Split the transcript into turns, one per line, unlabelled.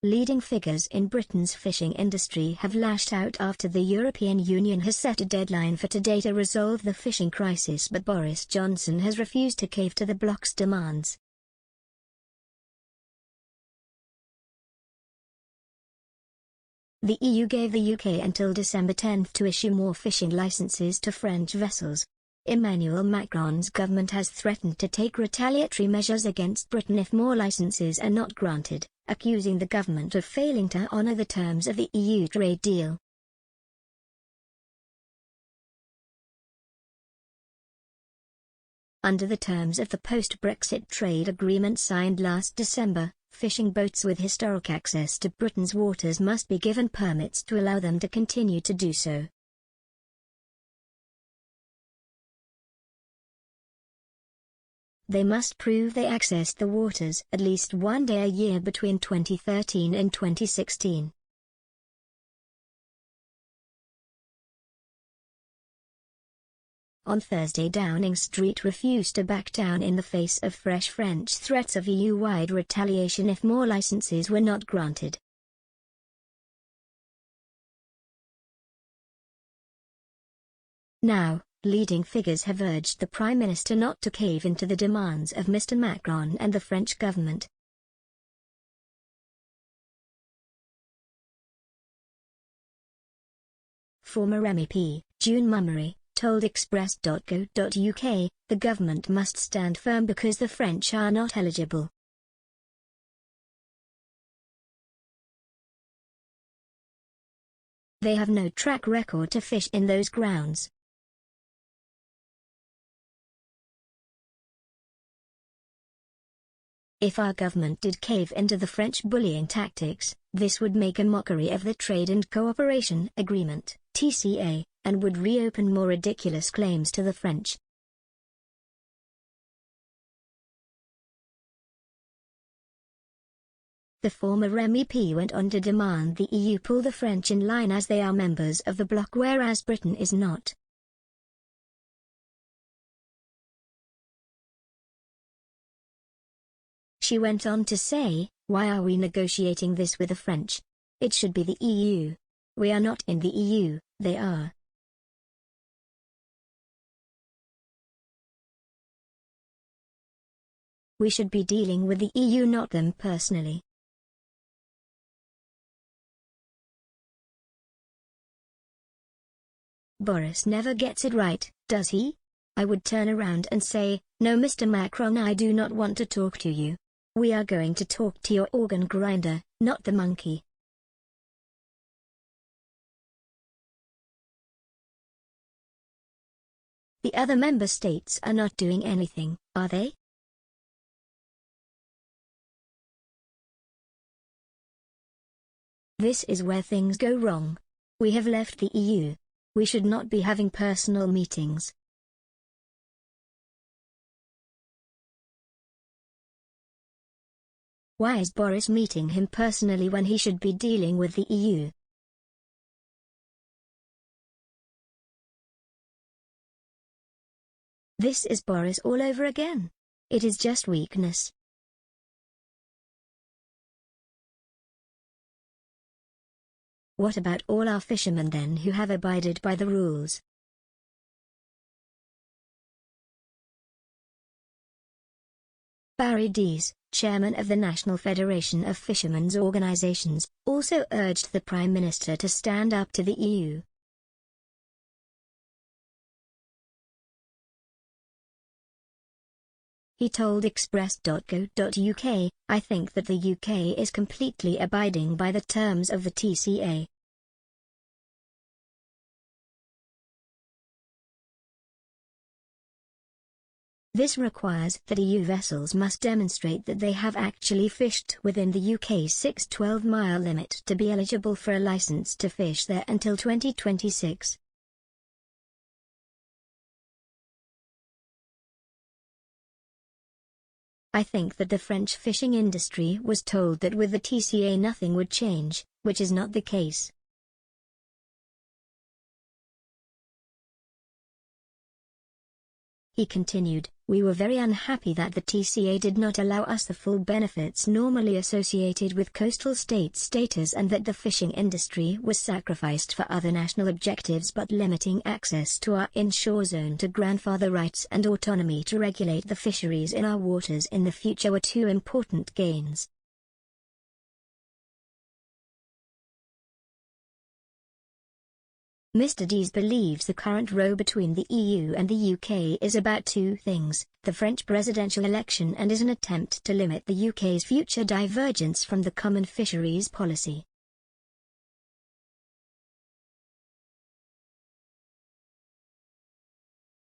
Leading figures in Britain's fishing industry have lashed out after the European Union has set a deadline for today to resolve the fishing crisis, but Boris Johnson has refused to cave to the bloc's demands. The EU gave the UK until December 10 to issue more fishing licenses to French vessels. Emmanuel Macron's government has threatened to take retaliatory measures against Britain if more licenses are not granted, accusing the government of failing to honour the terms of the EU trade deal. Under the terms of the post-Brexit trade agreement signed last December, fishing boats with historic access to Britain's waters must be given permits to allow them to continue to do so. They must prove they accessed the waters at least one day a year between 2013 and 2016. On Thursday, Downing Street refused to back down in the face of fresh French threats of EU-wide retaliation if more licenses were not granted. Now, leading figures have urged the Prime Minister not to cave into the demands of Mr. Macron and the French government. Former MEP, June Mummery, told Express.co.uk, the government must stand firm because the French are not eligible. They have no track record to fish in those grounds. If our government did cave into the French bullying tactics, this would make a mockery of the Trade and Cooperation Agreement, TCA, and would reopen more ridiculous claims to the French. The former MEP went on to demand the EU pull the French in line as they are members of the bloc whereas Britain is not. She went on to say, "Why are we negotiating this with the French? It should be the EU. We are not in the EU, they are." We should be dealing with the EU, not them personally. Boris never gets it right, does he? I would turn around and say, "No, Mr. Macron, I do not want to talk to you. We are going to talk to your organ grinder, not the monkey." The other member states are not doing anything, are they? This is where things go wrong. We have left the EU. We should not be having personal meetings. Why is Boris meeting him personally when he should be dealing with the EU? This is Boris all over again. It is just weakness. What about all our fishermen then who have abided by the rules? Barry Dees, chairman of the National Federation of Fishermen's Organizations, also urged the Prime Minister to stand up to the EU. He told Express.co.uk, "I think that the UK is completely abiding by the terms of the TCA. This requires that EU vessels must demonstrate that they have actually fished within the UK's 6-12-mile limit to be eligible for a license to fish there until 2026. I think that the French fishing industry was told that with the TCA nothing would change, which is not the case. He continued, "We were very unhappy that the TCA did not allow us the full benefits normally associated with coastal state status and that the fishing industry was sacrificed for other national objectives, but limiting access to our inshore zone to grandfather rights and autonomy to regulate the fisheries in our waters in the future were two important gains." Mr. Dees believes the current row between the EU and the UK is about two things: the French presidential election and is an attempt to limit the UK's future divergence from the common fisheries policy.